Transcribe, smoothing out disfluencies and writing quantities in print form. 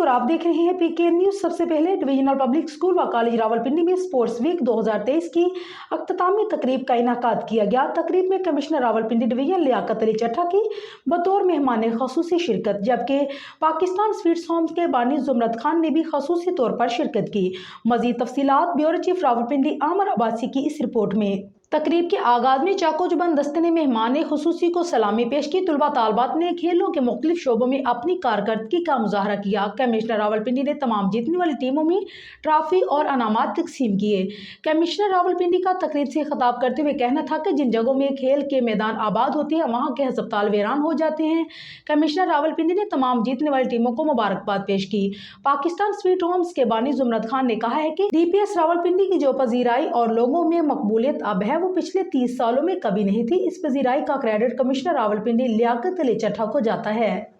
और आप देख रहे हैं पीके न्यूज। सबसे पहले डिविजनल पब्लिक स्कूल व कॉलेज रावलपिंडी में स्पोर्ट्स वीक 2023 की अख्तामी तकरीब का इनाकाद किया गया। तकरीब में कमिश्नर रावलपिंडी डिवीजन लियाकत अली चट्ठा की बतौर मेहमान खसूसी शिरकत, जबकि पाकिस्तान स्वीट्स होम्स के बानी जुमरत खान ने भी खसूसी तौर पर शिरकत की। मजीद तफसीलात ब्यूरो चीफ रावलपिंडी आमर अब्बासी की इस रिपोर्ट में। तकरीब के आगाज में चाकोजुबंद दस्ते ने मेहमान खसूसी को सलामी पेश की। तुलबा तालबात ने खेलों के मुख्तलिफ शोबों में अपनी कारकर्दगी का मुजाहरा किया। कमिश्नर रावलपिंडी ने तमाम जीतने वाली टीमों में ट्रॉफी और अनामात तकसीम किए। कमिश्नर रावलपिंडी का तकरीब से खिताब करते हुए कहना था कि जिन जगहों में खेल के मैदान आबाद होते हैं वहाँ के हस्पताल वीरान हो जाते हैं। कमिश्नर रावलपिंडी ने तमाम जीतने वाली टीमों को मुबारकबाद पेश की। पाकिस्तान स्वीट होम्स के बानी जुमरत खान ने कहा है कि DPS रावलपिंडी की जो पजीराई और लोगों में मकबूलियत अब है वो पिछले 30 सालों में कभी नहीं थी। इस पजीराई का क्रेडिट कमिश्नर रावलपिंडी लियाकत अली चट्ठा को जाता है।